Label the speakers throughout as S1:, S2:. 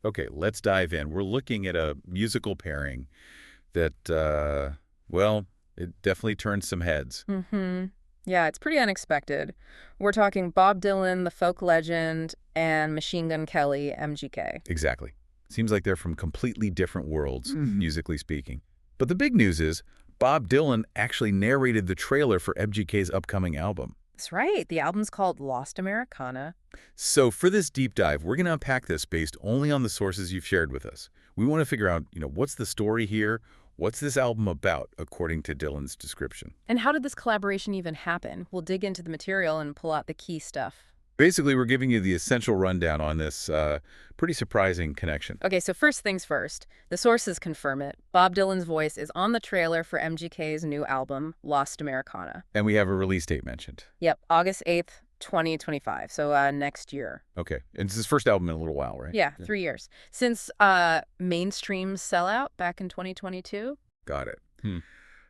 S1: Okay, let's dive in. We're looking at a musical pairing that, well, it definitely turned some heads.
S2: Mm-hmm. Yeah, it's pretty unexpected. We're talking Bob Dylan, the folk legend, and Machine Gun Kelly, MGK.
S1: Exactly. Seems like they're from completely different worlds, musically speaking. But the big news is Bob Dylan actually narrated the trailer for MGK's upcoming album.
S2: That's right. The album's called Lost Americana.
S1: So for this deep dive, we're going to unpack this based only on the sources you've shared with us. We want to figure out, what's the story here? What's this album about, according to Dylan's description?
S2: And how did this collaboration even happen? We'll dig into the material and pull out the key stuff.
S1: Basically, we're giving you the essential rundown on this pretty surprising connection.
S2: Okay, so first things first. The sources confirm it. Bob Dylan's voice is on the trailer for MGK's new album, Lost Americana.
S1: And we have a release date mentioned.
S2: Yep, August 8th, 2025, so next year.
S1: Okay. And it's his first album in a little while, right?
S2: Yeah, 3 years. Since mainstream sellout back in 2022.
S1: Got it.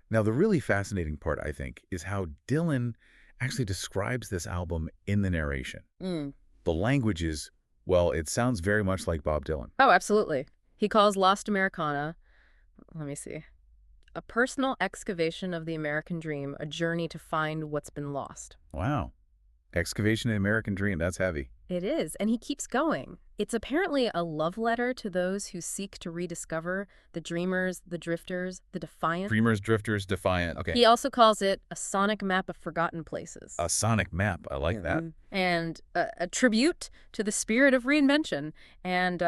S1: Now, the really fascinating part, I think, is how Dylan actually describes this album in the narration. The language is, well, it sounds very much like Bob Dylan.
S2: Oh, absolutely. He calls Lost Americana, let me see, a personal excavation of the American dream, a journey to find what's been lost.
S1: Wow. Excavation of the American Dream, that's heavy.
S2: It is, and he keeps going. It's apparently a love letter to those who seek to rediscover the dreamers, the drifters, the defiant.
S1: Dreamers, drifters, defiant. Okay.
S2: He also calls it a sonic map of forgotten places.
S1: A sonic map. I like that.
S2: And a tribute to the spirit of reinvention and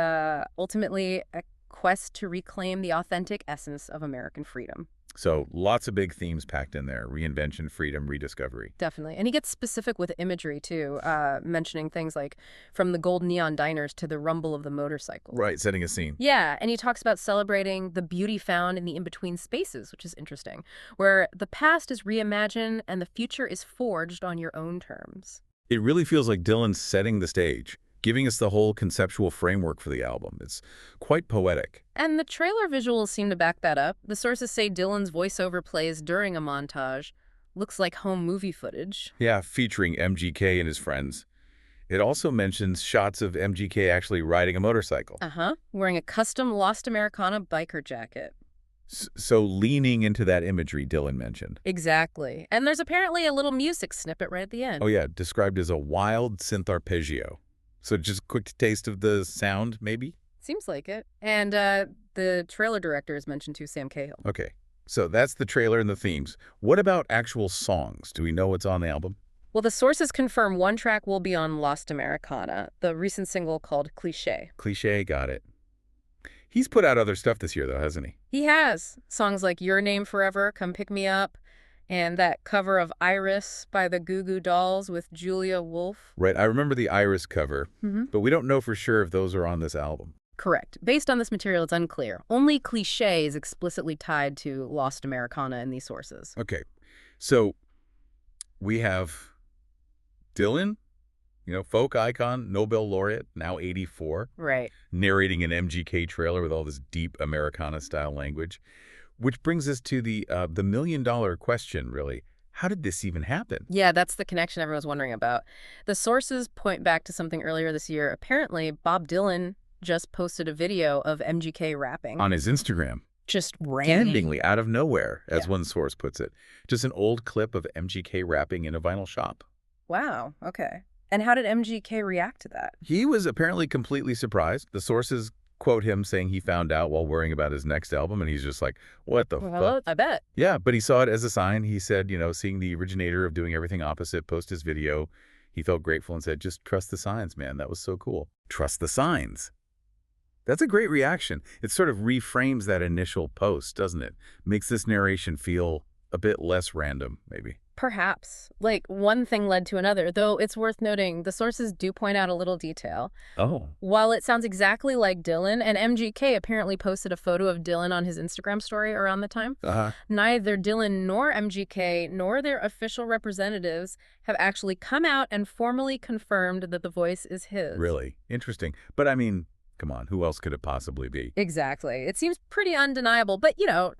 S2: ultimately a quest to reclaim the authentic essence of American freedom.
S1: So lots of big themes packed in there. Reinvention, freedom, rediscovery.
S2: Definitely. And he gets specific with imagery, too, mentioning things like from the gold neon diners to the rumble of the motorcycle.
S1: Right, setting a scene.
S2: Yeah, and he talks about celebrating the beauty found in the in-between spaces, which is interesting, where the past is reimagined and the future is forged on your own terms.
S1: It really feels like Dylan's setting the stage, giving us the whole conceptual framework for the album. It's quite poetic.
S2: And the trailer visuals seem to back that up. The sources say Dylan's voiceover plays during a montage. Looks like home movie footage.
S1: Yeah, featuring MGK and his friends. It also mentions shots of MGK actually riding a motorcycle.
S2: Wearing a custom Lost Americana biker jacket.
S1: So leaning into that imagery Dylan mentioned.
S2: Exactly. And there's apparently a little music snippet right at the end.
S1: Oh yeah, described as a wild synth arpeggio. So just a quick taste of the sound, maybe?
S2: Seems like it. And the trailer director is mentioned too, Sam Cahill.
S1: Okay, so that's the trailer and the themes. What about actual songs? Do we know what's on the album?
S2: Well, the sources confirm one track will be on Lost Americana, the recent single called Cliché.
S1: Cliché, got it. He's put out other stuff this year, though, hasn't he?
S2: He has. Songs like Your Name Forever, Come Pick Me Up, and that cover of Iris by the Goo Goo Dolls with Julia Wolf.
S1: Right, I remember the Iris cover, but we don't know for sure if those are on this album.
S2: Correct. Based on this material, it's unclear. Only Cliché is explicitly tied to Lost Americana in these sources.
S1: Okay, so we have Dylan, folk icon, Nobel laureate, now 84.
S2: Right.
S1: Narrating an MGK trailer with all this deep Americana-style language. Which brings us to the million-dollar question, really. How did this even happen?
S2: Yeah, that's the connection everyone's wondering about. The sources point back to something earlier this year. Apparently, Bob Dylan just posted a video of MGK rapping.
S1: On his Instagram.
S2: Just randomly.
S1: Out of nowhere, as one source puts it. Just an old clip of MGK rapping in a vinyl shop.
S2: Wow, okay. And how did MGK react to that?
S1: He was apparently completely surprised. The sources quote him saying he found out while worrying about his next album, and he's just like, what the fuck?
S2: I bet.
S1: Yeah, but he saw it as a sign. He said, seeing the originator of doing everything opposite post his video, he felt grateful and said, just trust the signs, man. That was so cool. Trust the signs. That's a great reaction. It sort of reframes that initial post, doesn't it? Makes this narration feel a bit less random, maybe.
S2: Perhaps. Like, one thing led to another, though it's worth noting the sources do point out a little detail.
S1: Oh.
S2: While it sounds exactly like Dylan, and MGK apparently posted a photo of Dylan on his Instagram story around the time, neither Dylan nor MGK nor their official representatives have actually come out and formally confirmed that the voice is his.
S1: Really? Interesting. But I mean, come on, who else could it possibly be?
S2: Exactly. It seems pretty undeniable, but,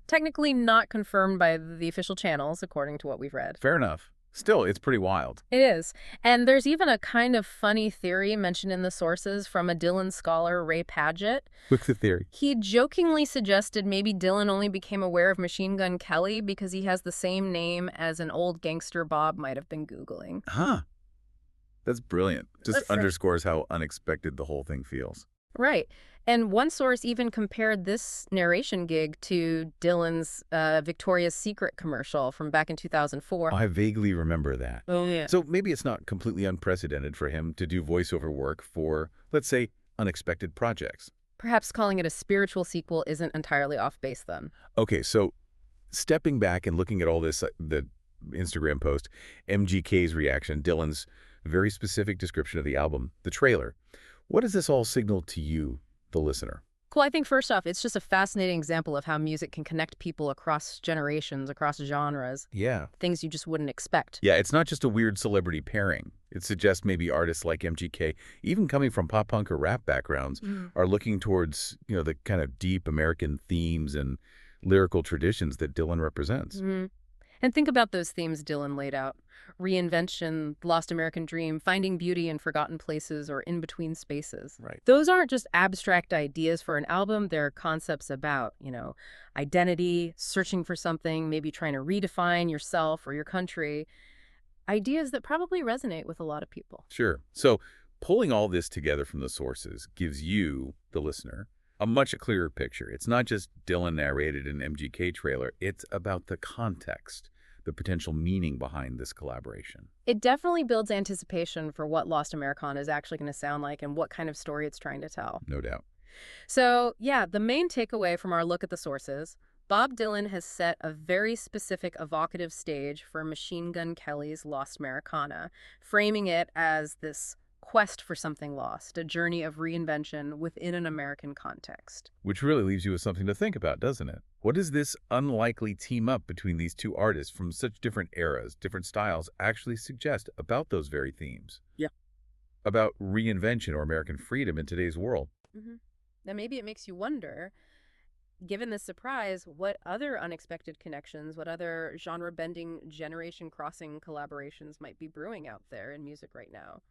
S2: technically not confirmed by the official channels, according to what we've read.
S1: Fair enough. Still, it's pretty wild.
S2: It is. And there's even a kind of funny theory mentioned in the sources from a Dylan scholar, Ray Padgett.
S1: What's the theory?
S2: He jokingly suggested maybe Dylan only became aware of Machine Gun Kelly because he has the same name as an old gangster Bob might have been Googling.
S1: Huh. That's brilliant. Just
S2: That's right.
S1: underscores how unexpected the whole thing feels.
S2: Right. And one source even compared this narration gig to Dylan's Victoria's Secret commercial from back in 2004.
S1: I vaguely remember that.
S2: Oh, yeah.
S1: So maybe it's not completely unprecedented for him to do voiceover work for, let's say, unexpected projects.
S2: Perhaps calling it a spiritual sequel isn't entirely off base then.
S1: Okay, so stepping back and looking at all this, the Instagram post, MGK's reaction, Dylan's very specific description of the album, the trailer. What does this all signal to you, the listener?
S2: Cool. I think first off, it's just a fascinating example of how music can connect people across generations, across genres.
S1: Yeah.
S2: Things you just wouldn't expect.
S1: Yeah, it's not just a weird celebrity pairing. It suggests maybe artists like MGK, even coming from pop punk or rap backgrounds, are looking towards, the kind of deep American themes and lyrical traditions that Dylan represents.
S2: And think about those themes Dylan laid out. Reinvention, lost American dream, finding beauty in forgotten places or in between spaces.
S1: Right.
S2: Those aren't just abstract ideas for an album. They're concepts about, identity, searching for something, maybe trying to redefine yourself or your country. Ideas that probably resonate with a lot of people.
S1: Sure. So pulling all this together from the sources gives you, the listener, a much clearer picture. It's not just Dylan narrated an MGK trailer. It's about the context, the potential meaning behind this collaboration.
S2: It definitely builds anticipation for what Lost Americana is actually going to sound like and what kind of story it's trying to tell.
S1: No doubt.
S2: So, yeah, the main takeaway from our look at the sources, Bob Dylan has set a very specific evocative stage for Machine Gun Kelly's Lost Americana, framing it as this quest for something lost, a journey of reinvention within an American context.
S1: Which really leaves you with something to think about, doesn't it? What does this unlikely team up between these two artists from such different eras, different styles, actually suggest about those very themes?
S2: Yeah.
S1: About reinvention or American freedom in today's world?
S2: Now, maybe it makes you wonder, given this surprise, what other unexpected connections, what other genre-bending, generation-crossing collaborations might be brewing out there in music right now?